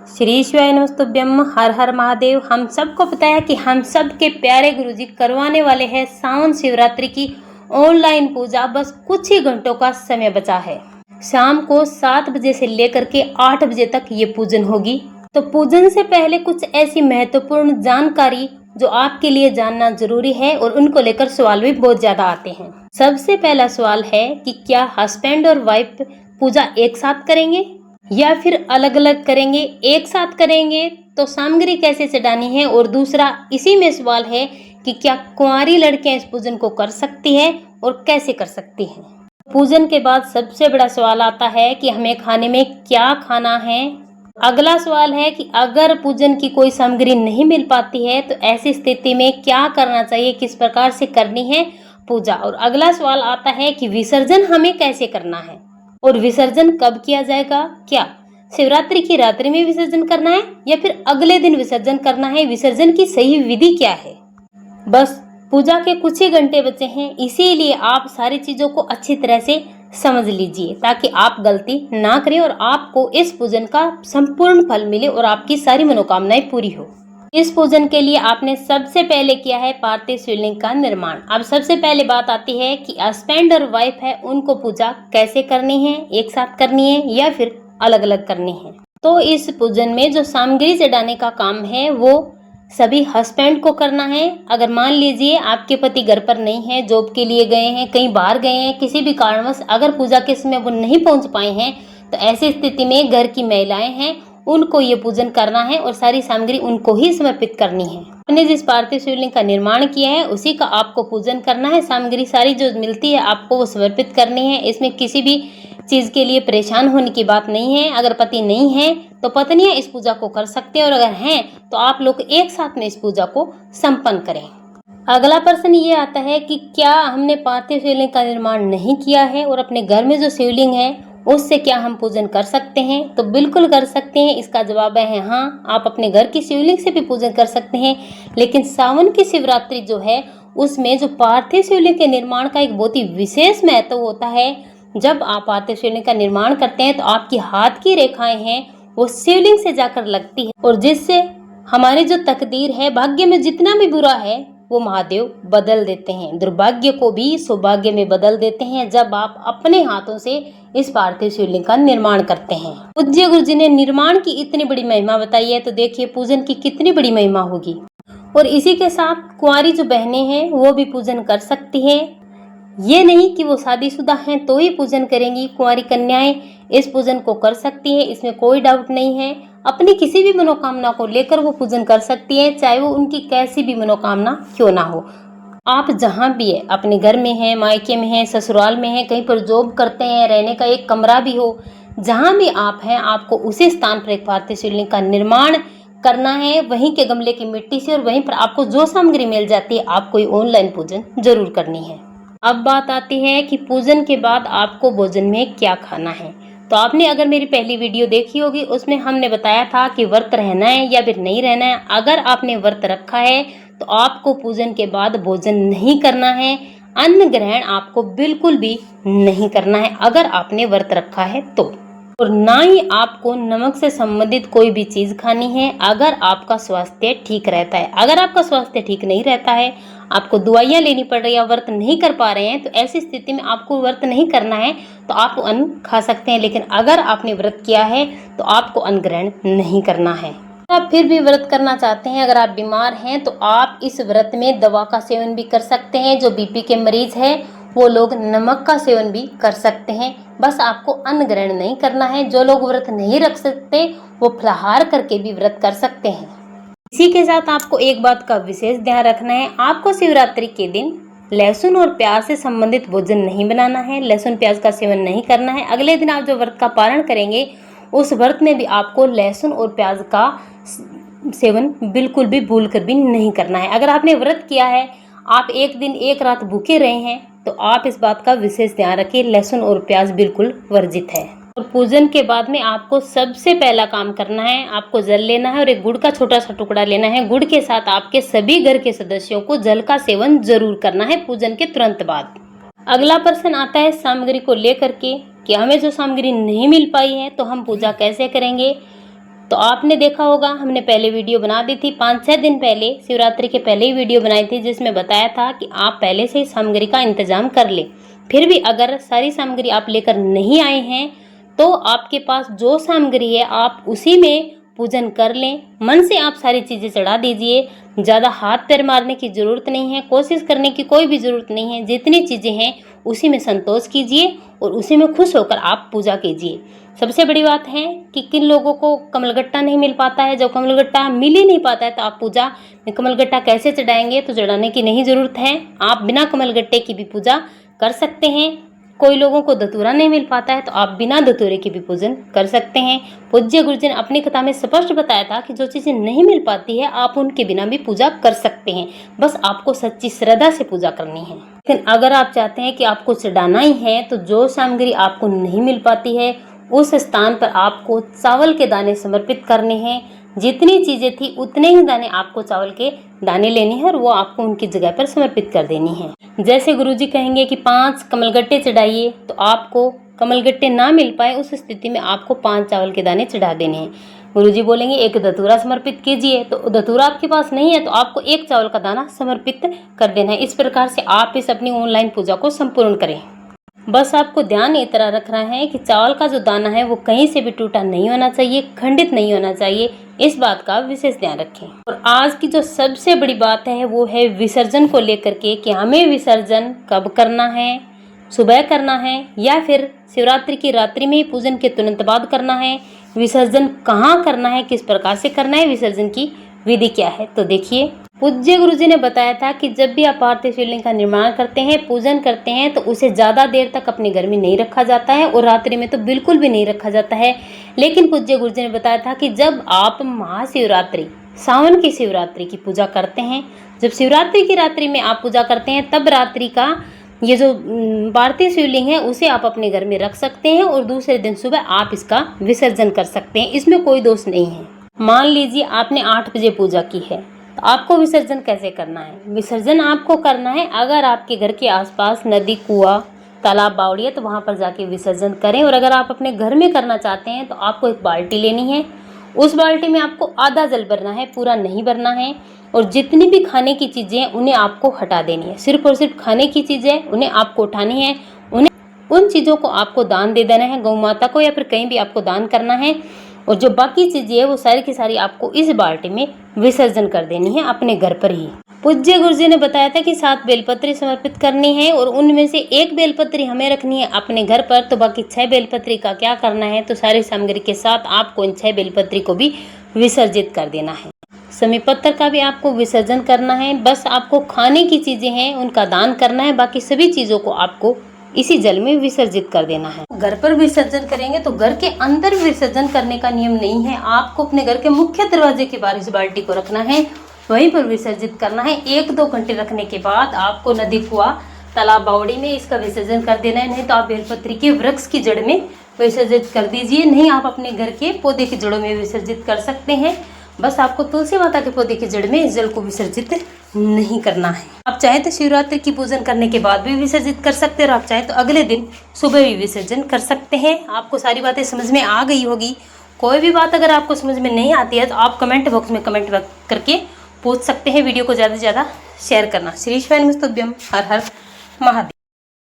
श्री शिवाय नमस्तुभ्यम। हर हर महादेव। हम सबको पता है कि हम सब के प्यारे गुरुजी करवाने वाले हैं सावन शिवरात्रि की ऑनलाइन पूजा। बस कुछ ही घंटों का समय बचा है। शाम को 7 बजे से लेकर के 8 बजे तक ये पूजन होगी। तो पूजन से पहले कुछ ऐसी महत्वपूर्ण जानकारी जो आपके लिए जानना जरूरी है और उनको लेकर सवाल भी बहुत ज्यादा आते हैं। सबसे पहला सवाल है कि क्या हस्बैंड और वाइफ पूजा एक साथ करेंगे या फिर अलग अलग करेंगे। एक साथ करेंगे तो सामग्री कैसे चढ़ानी है, और दूसरा इसी में सवाल है कि क्या कुंवारी लड़कियां इस पूजन को कर सकती है और कैसे कर सकती हैं। पूजन के बाद सबसे बड़ा सवाल आता है कि हमें खाने में क्या खाना है। अगला सवाल है कि अगर पूजन की कोई सामग्री नहीं मिल पाती है तो ऐसी स्थिति में क्या करना चाहिए, किस प्रकार से करनी है पूजा। और अगला सवाल आता है कि विसर्जन हमें कैसे करना है और विसर्जन कब किया जाएगा। क्या शिवरात्रि की रात्रि में विसर्जन करना है या फिर अगले दिन विसर्जन करना है। विसर्जन की सही विधि क्या है। बस पूजा के कुछ ही घंटे बचे हैं, इसीलिए आप सारी चीजों को अच्छी तरह से समझ लीजिए ताकि आप गलती ना करें और आपको इस पूजन का संपूर्ण फल मिले और आपकी सारी मनोकामनाएं पूरी हो। इस पूजन के लिए आपने सबसे पहले किया है पार्थिव शिवलिंग का निर्माण। अब सबसे पहले बात आती है कि हस्बैंड और वाइफ है उनको पूजा कैसे करनी है, एक साथ करनी है या फिर अलग अलग करनी है। तो इस पूजन में जो सामग्री चढ़ाने का काम है वो सभी हस्बैंड को करना है। अगर मान लीजिए आपके पति घर पर नहीं है, जॉब के लिए गए हैं, कहीं बाहर गए हैं, किसी भी कारणवश अगर पूजा के समय वो नहीं पहुंच पाए हैं तो ऐसी स्थिति में घर की महिलाएं हैं उनको ये पूजन करना है और सारी सामग्री उनको ही समर्पित करनी है। आपने जिस पार्थिव शिवलिंग का निर्माण किया है उसी का आपको पूजन करना है। सामग्री सारी जो मिलती है आपको वो समर्पित करनी है। इसमें किसी भी चीज के लिए परेशान होने की बात नहीं है। अगर पति नहीं है तो पत्नियां इस पूजा को कर सकते हैं और अगर हैं तो आप लोग एक साथ में इस पूजा को संपन्न करें। अगला प्रश्न ये आता है कि क्या हमने पार्थिव शिवलिंग का निर्माण नहीं किया है और अपने घर में जो शिवलिंग है उससे क्या हम पूजन कर सकते हैं। तो बिल्कुल कर सकते हैं। इसका जवाब है हाँ, आप अपने घर की शिवलिंग से भी पूजन कर सकते हैं। लेकिन सावन की शिवरात्रि जो है उसमें जो पार्थिव शिवलिंग के निर्माण का एक बहुत ही विशेष महत्व होता है। जब आप पार्थिव शिवलिंग का निर्माण करते हैं तो आपकी हाथ की रेखाएं हैं वो शिवलिंग से जाकर लगती है और जिससे हमारी जो तकदीर है, भाग्य में जितना भी बुरा है वो महादेव बदल देते हैं। दुर्भाग्य को भी सौभाग्य में बदल देते हैं जब आप अपने हाथों से इस पार्थिव शिवलिंग का निर्माण करते हैं। पूज्य गुरु जी ने निर्माण की इतनी बड़ी महिमा बताई है तो देखिए पूजन की कितनी बड़ी महिमा होगी। और इसी के साथ कुंवारी जो बहनें हैं वो भी पूजन कर सकती हैं। ये नहीं कि वो शादीशुदा हैं तो ही पूजन करेंगी। कुंवारी कन्याएं इस पूजन को कर सकती हैं, इसमें कोई डाउट नहीं है। अपनी किसी भी मनोकामना को लेकर वो पूजन कर सकती है, चाहे वो उनकी कैसी भी मनोकामना क्यों ना हो। आप जहाँ भी है, अपने घर में है, मायके में है, ससुराल में है, कहीं पर जॉब करते हैं, रहने का एक कमरा भी हो, जहाँ भी आप हैं आपको उसी स्थान पर एक पार्थिव शिवलिंग का निर्माण करना है। वहीं के गमले की मिट्टी से और वहीं पर आपको जो सामग्री मिल जाती है आपको ये ऑनलाइन पूजन जरूर करनी है। अब बात आती है कि पूजन के बाद आपको भोजन में क्या खाना है। तो आपने अगर मेरी पहली वीडियो देखी होगी उसमें हमने बताया था कि व्रत रहना है या फिर नहीं रहना है। अगर आपने व्रत रखा है तो आपको पूजन के बाद भोजन नहीं करना है। अन्न ग्रहण आपको बिल्कुल भी नहीं करना है अगर आपने व्रत रखा है तो। और ना ही आपको नमक से संबंधित कोई भी चीज खानी है अगर आपका स्वास्थ्य ठीक रहता है। अगर आपका स्वास्थ्य ठीक नहीं रहता है, आपको दवाइयाँ लेनी पड़ रही है, व्रत नहीं कर पा रहे हैं, तो ऐसी स्थिति में आपको व्रत नहीं करना है तो आप अन्न खा सकते हैं। लेकिन अगर आपने व्रत किया है तो आपको अन्न ग्रहण नहीं करना है। आप फिर भी व्रत करना चाहते हैं, अगर आप बीमार हैं तो आप इस व्रत में दवा का सेवन भी कर सकते हैं। जो बीपी के मरीज हैं वो लोग नमक का सेवन भी कर सकते हैं। बस आपको अन्न ग्रहण नहीं करना है। जो लोग व्रत नहीं रख सकते वो फलाहार करके भी व्रत कर सकते हैं। इसी के साथ आपको एक बात का विशेष ध्यान रखना है, आपको शिवरात्रि के दिन लहसुन और प्याज से संबंधित भोजन नहीं बनाना है। लहसुन प्याज का सेवन नहीं करना है। अगले दिन आप जो व्रत का पारण करेंगे उस व्रत में भी आपको लहसुन और प्याज का सेवन बिल्कुल भी भूल कर भी नहीं करना है। अगर आपने व्रत किया है, आप एक दिन एक रात भूखे रहे हैं तो आप इस बात का विशेष ध्यान रखिए, लहसुन और प्याज बिल्कुल वर्जित है। और पूजन के बाद में आपको सबसे पहला काम करना है, आपको जल लेना है और एक गुड़ का छोटा सा टुकड़ा लेना है। गुड़ के साथ आपके सभी घर के सदस्यों को जल का सेवन जरूर करना है पूजन के तुरंत बाद। अगला प्रश्न आता है सामग्री को लेकर के कि हमें जो सामग्री नहीं मिल पाई है तो हम पूजा कैसे करेंगे। तो आपने देखा होगा, हमने पहले वीडियो बना दी थी 5-6 दिन पहले, शिवरात्रि के पहले ही वीडियो बनाई थी, जिसमें बताया था कि आप पहले से ही सामग्री का इंतजाम कर ले। फिर भी अगर सारी सामग्री आप लेकर नहीं आए हैं तो आपके पास जो सामग्री है आप उसी में पूजन कर लें। मन से आप सारी चीज़ें चढ़ा दीजिए, ज़्यादा हाथ पैर मारने की ज़रूरत नहीं है, कोशिश करने की कोई भी ज़रूरत नहीं है। जितनी चीज़ें हैं उसी में संतोष कीजिए और उसी में खुश होकर आप पूजा कीजिए। सबसे बड़ी बात है कि किन लोगों को कमलगट्टा नहीं मिल पाता है, जब कमलगट्टा मिल ही नहीं पाता है तो आप पूजा में कमलगट्टा कैसे चढ़ाएंगे। तो चढ़ाने की नहीं ज़रूरत है, आप बिना कमलगट्टे की भी पूजा कर सकते हैं। कोई लोगों को धतूरा नहीं मिल पाता है तो आप बिना धतूरे के भी पूजन कर सकते हैं। पूज्य गुरुजी ने अपनी कथा में स्पष्ट बताया था कि जो चीज़ें नहीं मिल पाती है आप उनके बिना भी पूजा कर सकते हैं, बस आपको सच्ची श्रद्धा से पूजा करनी है। लेकिन अगर आप चाहते हैं कि आपको चढ़ाना ही है तो जो सामग्री आपको नहीं मिल पाती है उस स्थान पर आपको चावल के दाने समर्पित करने हैं। जितनी चीज़ें थी उतने ही दाने आपको चावल के दाने लेने हैं और वो आपको उनकी जगह पर समर्पित कर देनी है। जैसे गुरुजी कहेंगे कि 5 कमलगट्टे चढ़ाइए, तो आपको कमलगट्टे ना मिल पाए उस स्थिति में आपको 5 चावल के दाने चढ़ा देने हैं। गुरुजी बोलेंगे 1 धतूरा समर्पित कीजिए, तो धतूरा आपके पास नहीं है तो आपको 1 चावल का दाना समर्पित कर देना है। इस प्रकार से आप इस अपनी ऑनलाइन पूजा को संपूर्ण करें। बस आपको ध्यान ये तरह रखना है कि चावल का जो दाना है वो कहीं से भी टूटा नहीं होना चाहिए, खंडित नहीं होना चाहिए। इस बात का विशेष ध्यान रखें। और आज की जो सबसे बड़ी बात है वो है विसर्जन को लेकर के, कि हमें विसर्जन कब करना है, सुबह करना है या फिर शिवरात्रि की रात्रि में ही पूजन के तुरंत बाद करना है, विसर्जन कहाँ करना है, किस प्रकार से करना है, विसर्जन की विधि क्या है। तो देखिए, पूज्य गुरुजी ने बताया था कि जब भी आप पार्थिव शिवलिंग का निर्माण करते हैं, पूजन करते हैं, तो उसे ज़्यादा देर तक अपने घर में नहीं रखा जाता है और रात्रि में तो बिल्कुल भी नहीं रखा जाता है। लेकिन पूज्य गुरुजी ने बताया था कि जब आप महाशिवरात्रि, सावन की शिवरात्रि की पूजा करते हैं, जब शिवरात्रि की रात्रि में आप पूजा करते हैं, तब रात्रि का ये जो पार्थिव शिवलिंग है उसे आप अपने घर में रख सकते हैं और दूसरे दिन सुबह आप इसका विसर्जन कर सकते हैं। इसमें कोई दोष नहीं है। मान लीजिए आपने 8 बजे पूजा की है, तो आपको विसर्जन कैसे करना है। विसर्जन आपको करना है, अगर आपके घर के आसपास नदी, कुआं, तालाब, बावड़ी है तो वहाँ पर जाके विसर्जन करें। और अगर आप अपने घर में करना चाहते हैं तो आपको एक बाल्टी लेनी है, उस बाल्टी में आपको आधा जल भरना है, पूरा नहीं भरना है। और जितनी भी खाने की चीज़ें हैं उन्हें आपको हटा देनी है, सिर्फ और सिर्फ खाने की चीज़ें उन्हें आपको उठानी है। उन चीज़ों को आपको दान दे देना है, गौ माता को या फिर कहीं भी आपको दान करना है। और जो बाकी चीज़ें है वो सारी की सारी आपको इस बाल्टी में विसर्जन कर देनी है अपने घर पर ही। पूज्य गुरुजी ने बताया था कि 7 बेलपत्री समर्पित करनी है और उनमें से 1 बेलपत्री हमें रखनी है अपने घर पर, तो बाकी 6 बेलपत्री का क्या करना है, तो सारी सामग्री के साथ आपको इन 6 बेलपत्री को भी विसर्जित कर देना है। समी पत्थर का भी आपको विसर्जन करना है। बस आपको खाने की चीज़ें हैं उनका दान करना है, बाकी सभी चीज़ों को आपको इसी जल में विसर्जित कर देना है। घर पर विसर्जन करेंगे तो घर के अंदर विसर्जन करने का नियम नहीं है, आपको अपने घर के मुख्य दरवाजे के बाहर इस बाल्टी को रखना है, वहीं पर विसर्जित करना है। 1-2 घंटे रखने के बाद आपको नदी, कुआं, तालाब, बावड़ी में इसका विसर्जन कर देना है। नहीं तो आप बेलपत्री के वृक्ष की जड़ में विसर्जित कर दीजिए, नहीं आप अपने घर के पौधे की जड़ों में विसर्जित कर सकते हैं। बस आपको तुलसी माता के पौधे की जड़ में इस जल को विसर्जित नहीं करना है। आप चाहें तो शिवरात्रि की पूजन करने के बाद भी विसर्जित कर सकते हैं और आप चाहें तो अगले दिन सुबह भी विसर्जन कर सकते हैं। आपको सारी बातें समझ में आ गई होगी। कोई भी बात अगर आपको समझ में नहीं आती है तो आप कमेंट बॉक्स में कमेंट करके पूछ सकते हैं। वीडियो को ज़्यादा से ज़्यादा शेयर करना। श्री शिवाय नमस्तुभ्यम। हर हर महादेव।